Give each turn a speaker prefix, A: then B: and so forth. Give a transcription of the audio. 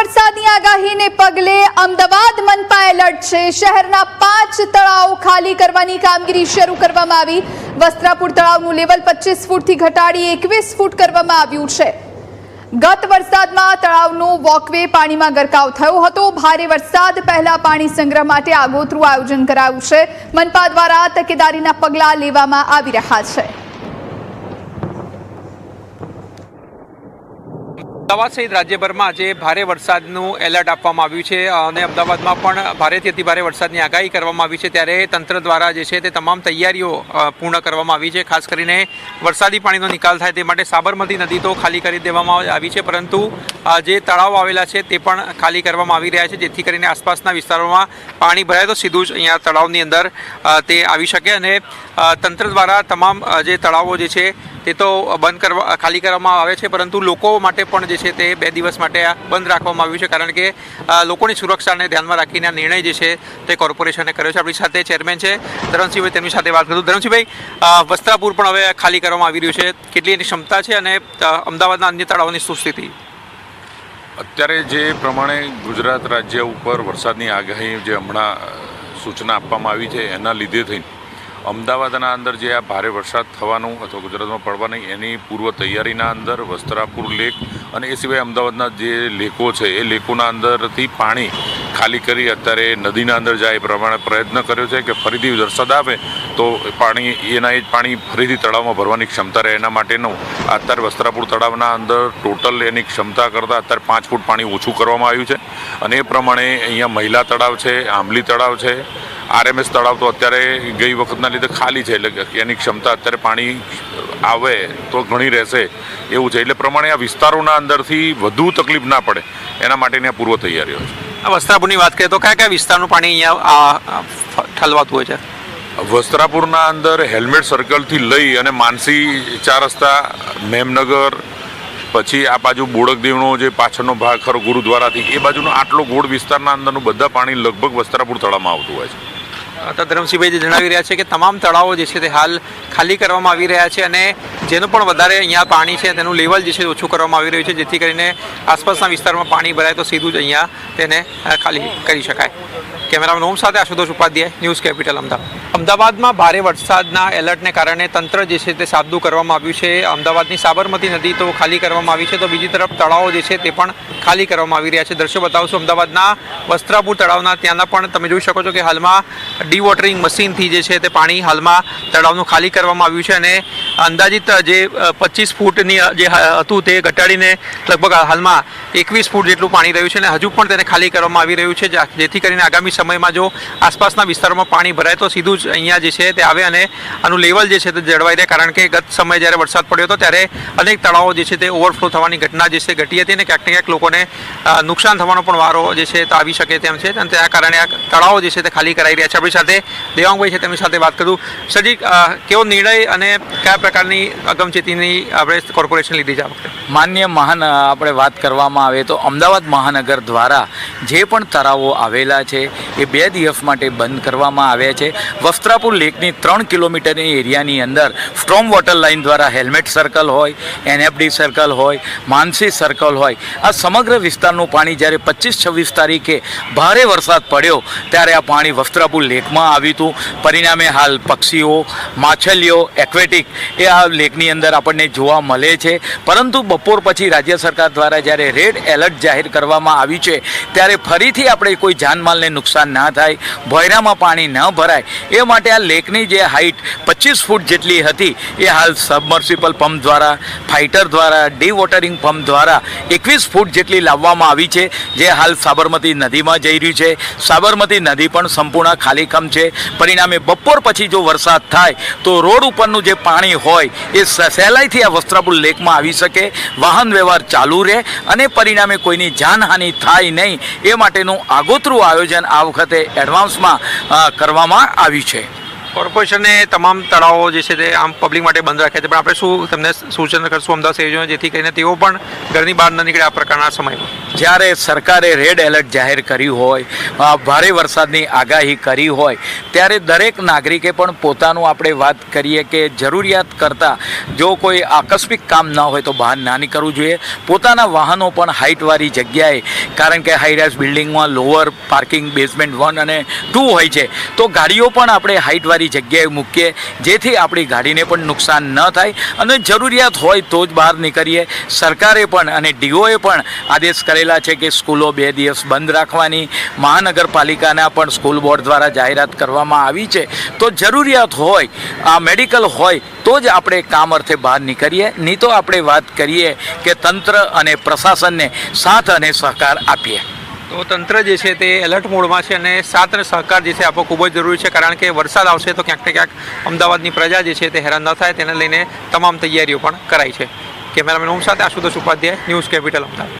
A: વરસાદની આગાહીને પગલે અમદાવાદ મનપા એલર્ટ છે। શહેરના 5 તળાવ ખાલી કરવાની કામગીરી શરૂ કરવામાં આવી। વસ્ત્રાપુર તળાવનું લેવલ 25 ફૂટથી ઘટાડી 21 ફૂટ કરવામાં આવ્યું છે। ગત વરસાદમાં તળાવનું વોકવે પાણીમાં ગરકાવ થયો હતો। ભારે વરસાદ પહેલા પાણી સંગ્રહ માટે આગોતરું આયોજન કરાયું છે। મનપા દ્વારા તકેદારીના પગલાં લેવામાં આવી રહ્યા છે।
B: અમદાવાદ સહિત રાજ્યભરમાં આજે ભારે વરસાદનું એલર્ટ આપવામાં આવ્યું છે અને અમદાવાદમાં પણ ભારેથી અતિ ભારે વરસાદની આગાહી કરવામાં આવી છે। ત્યારે તંત્ર દ્વારા જે છે તે તમામ તૈયારીઓ પૂર્ણ કરવામાં આવી છે। ખાસ કરીને વરસાદી પાણીનો નિકાલ થાય તે માટે સાબરમતી નદી તો ખાલી કરી દેવામાં આવી છે, પરંતુ જે તળાવ આવેલા છે તે પણ ખાલી કરવામાં આવી રહ્યા છે, જેથી કરીને આસપાસના વિસ્તારોમાં પાણી ભરાય તો સીધું જ અહીંયા તળાવની અંદર તે આવી શકે અને તંત્ર દ્વારા તમામ જે તળાવો જે છે તે તો ખાલી કરવામાં આવે છે, પરંતુ લોકો માટે પણ જે છે તે 2 દિવસ માટે આ બંધ રાખવામાં આવ્યું છે, કારણ કે લોકોની સુરક્ષાને ધ્યાનમાં રાખીને આ નિર્ણય જે છે તે કોર્પોરેશને કર્યો છે। આપણી સાથે ચેરમેન છે ધરમસિંહભાઈ, તેમની સાથે વાત કરું। ધરમસિંહભાઈ, વસ્ત્રાપુર પણ હવે ખાલી કરવામાં આવી રહ્યું છે, કેટલી એની ક્ષમતા છે અને અમદાવાદના અન્ય તળાવોની શું સ્થિતિ?
C: અત્યારે જે પ્રમાણે ગુજરાત રાજ્ય ઉપર વરસાદની આગાહી જે હમણાં સૂચના આપવામાં આવી છે એના લીધે થઈને અમદાવાદના અંદર જે આ ભારે વરસાદ થવાનું અથવા ગુજરાતમાં પડવાની એની પૂર્વ તૈયારીના અંદર વસ્ત્રાપુર લેક અને એ સિવાય અમદાવાદના જે લેકો છે એ લેકોના અંદરથી પાણી ખાલી કરી અત્યારે નદીના અંદર જાય એ પ્રમાણે પ્રયત્ન કર્યો છે કે ફરીથી વરસાદ આવે તો પાણી એના જ પાણી ફરીથી તળાવમાં ભરવાની ક્ષમતા રહે એના માટેનું અત્યારે વસ્ત્રાપુર તળાવના અંદર ટોટલ એની ક્ષમતા કરતાં અત્યારે 5 ફૂટ પાણી ઓછું કરવામાં આવ્યું છે અને એ પ્રમાણે અહીંયા મહિલા તળાવ છે, આંબલી તળાવ છે, RMS તળાવ તો અત્યારે ગઈ વખતના લીધે ખાલી છે, એટલે એની ક્ષમતા અત્યારે પાણી આવે તો ઘણી રહેશે એવું છે। એટલે પ્રમાણે આ વિસ્તારોના અંદરથી વધુ તકલીફ ના પડે એના માટેની આ પૂર્વ તૈયારીઓ છે।
B: આ વસ્ત્રાપુરની વાત કરીએ તો કયા કયા વિસ્તારનું પાણી અહીંયા ઠલવાતું હોય છે?
C: વસ્ત્રાપુરના અંદર હેલ્મેટ સર્કલથી લઈ અને માનસી 4 રસ્તા, મેમનગર, પછી આ બાજુ બોડકદેવનો જે પાછળનો ભાગ ખરો ગુરુદ્વારાથી એ બાજુનો આટલો ગોળ વિસ્તારના અંદરનું બધા પાણી લગભગ વસ્ત્રાપુર તળાવમાં આવતું હોય છે।
B: તો ધરમસિંહભાઈ જે જણાવી રહ્યા છે કે તમામ તળાવો જે છે તે હાલ ખાલી કરવામાં આવી રહ્યા છે અને જેનું પણ વધારે અહીંયા પાણી છે તેનું લેવલ જે છે ઓછું કરવામાં આવી રહ્યું છે, જેથી કરીને આસપાસના વિસ્તારમાં પાણી ભરાય તો સીધું જ અહીંયા તેને ખાલી કરી શકાય। કેમેરામેન ઓમ સાથે આશુતોષ ઉપાધ્યાય, ન્યૂઝ કેપિટલ અમદાવાદ। અમદાવાદમાં ભારે વરસાદના એલર્ટને કારણે તંત્ર જે છે તે સાબદું કરવામાં આવ્યું છે। અમદાવાદની સાબરમતી નદી તો ખાલી કરવામાં આવી છે, તો બીજી તરફ તળાવો જે છે તે પણ ખાલી કરવામાં આવી રહ્યા છે। દ્રશ્યો બતાવશું અમદાવાદના વસ્ત્રાપુર તળાવના, ત્યાંના પણ તમે જોઈ શકો છો કે હાલમાં ડીવોટરિંગ મશીનથી જે છે તે પાણી હાલમાં તળાવનું ખાલી કરવામાં આવ્યું છે અને અંદાજિત જે 25 ફૂટની જે હતું તે ઘટાડીને લગભગ હાલમાં 21 ફૂટ જેટલું પાણી રહ્યું છે અને હજુ પણ તેને ખાલી કરવામાં આવી રહ્યું છે, જેથી કરીને આગામી સમયમાં જો આસપાસના વિસ્તારોમાં પાણી ભરાય તો સીધું જ અહીંયા જે છે તે આવે અને આનું લેવલ જે છે તે જળવાઈ રહે, કારણ કે ગત સમયે જ્યારે વરસાદ પડ્યો હતો ત્યારે અનેક તળાવો જે છે તે ઓવરફ્લો થવાની ઘટના જે છે ઘટી હતી અને ક્યાંક ને ક્યાંક લોકોને નુકસાન થવાનો પણ વારો જે છે તે આવી શકે તેમ છે અને તેના કારણે આ તળાવો જે છે તે ખાલી કરાઈ રહ્યા છે। આપણી સાથે દેવાંગભાઈ છે, તેમની સાથે વાત કરું। સરજી, કેવો નિર્ણય અને કયા પ્રકારની અગમચેતીની આપણે કોર્પોરેશન લીધી છે આ વખતે?
D: માન્ય આપણે વાત કરવામાં આવે તો અમદાવાદ મહાનગર દ્વારા જે પણ તળાવો આવેલા છે એ 2 દિવસ માટે બંધ કરવામાં આવ્યા છે। વસ્ત્રાપુર લેકની 3 કિલોમીટરની એરિયાની અંદર સ્ટ્રોમ વોટર લાઇન દ્વારા હેલ્મેટ સર્કલ હોય, NFD સર્કલ હોય, માનસી સર્કલ હોય, આ સમગ્ર વિસ્તારનું પાણી જ્યારે 25-26 તારીખે ભારે વરસાદ પડ્યો ત્યારે આ પાણી વસ્ત્રાપુર લેકમાં આવ્યું હતું। પરિણામે હાલ પક્ષીઓ, માછલીઓ, એક્વેટિક એ આ લેકની અંદર આપણને જોવા મળે છે, પરંતુ બપોર પછી રાજ્ય સરકાર દ્વારા જ્યારે રેડ એલર્ટ જાહેર કરવામાં આવ્યું છે ત્યારે ફરીથી આપણે કોઈ જાનમાલને નુકસાન ના થાય, ભોયરામાં પાણી ન ભરાય એ માટે આ લેકની જે હાઇટ 25 ફૂટ જેટલી હતી એ હાલ સબમર્સિબલ પંપ દ્વારા, ફાઇટર દ્વારા, ડીવોટરિંગ પંપ દ્વારા 21 ફૂટ જેટલી લાવવામાં આવી છે, જે હાલ સાબરમતી નદીમાં જઈ રહ્યું છે। સાબરમતી નદી પણ સંપૂર્ણ ખાલીખમ છે। પરિણામે બપોર પછી જો વરસાદ થાય તો રોડ ઉપરનું જે પાણી હોય એ સહેલાઈથી આ વસ્ત્રાપુર લેકમાં આવી શકે, વાહન વ્યવહાર ચાલુ રહે અને પરિણામે કોઈની જાનહાનિ થાય નહીં એ માટેનું આગોતરું આયોજન આ વખતે એડવાન્સમાં કરવામાં આવ્યું છે।
B: કોર્પોરેશને તમામ તળાવો જે છે તે આમ પબ્લિક માટે બંધ રાખ્યા છે, પણ આપણે શું તમને સૂચન કરશું અમદાવાદ શહેરીજોને જેથી કરીને તેઓ પણ ઘરની બહાર ન નીકળે આ પ્રકારના સમયમાં?
D: જ્યારે સરકારે રેડ એલર્ટ જાહેર કર્યું હોય, ભારે વરસાદની આગાહી કરી હોય, ત્યારે દરેક નાગરિકે પણ પોતાનું આપણે વાત કરીએ કે જરૂરિયાત કરતાં જો કોઈ આકસ્મિક કામ ન હોય તો બહાર ના નીકળવું જોઈએ. પોતાના વાહનો પણ હાઇટવાળી જગ્યાએ, કારણ કે હાઈરાઇઝ બિલ્ડિંગમાં લોઅર પાર્કિંગ બેઝમેન્ટ 1 અને 2 હોય છે, તો ગાડીઓ પણ આપણે હાઇટવાળી જગ્યાએ મૂકીએ જેથી આપણી ગાડીને પણ નુકસાન ન થાય અને જરૂરિયાત હોય તો જ બહાર નીકળીએ. સરકારે પણ અને ડીઓએ પણ આદેશ કરેલા છે કે સ્કૂલો 2 દિવસ બંધ રાખવાની. મહાનગરપાલિકાના પણ સ્કૂલ બોર્ડ દ્વારા જાહેરાત કરવામાં આવી છે. તો જરૂરિયાત હોય, આ મેડિકલ હોય તો જ આપણે કામ અર્થે બહાર નીકળીએ, નહીં તો આપણે વાત કરીએ કે તંત્ર અને પ્રશાસનને સાથ અને સહકાર આપીએ.
B: તો તંત્ર જે છે તે એલર્ટ મોડમાં છે અને સાથ અને સહકાર જે છે આપવો ખૂબ જ જરૂરી છે, કારણ કે વરસાદ આવશે તો ક્યાંક ને ક્યાંક અમદાવાદની પ્રજા જે છે તે હેરાન ન થાય તેને લઈને તમામ તૈયારીઓ પણ કરાઈ છે. કેમેરામેન ઓમ સાથે આશુતોષ ઉપાધ્યાય, ન્યૂઝ કેપિટલ અમદાવાદ.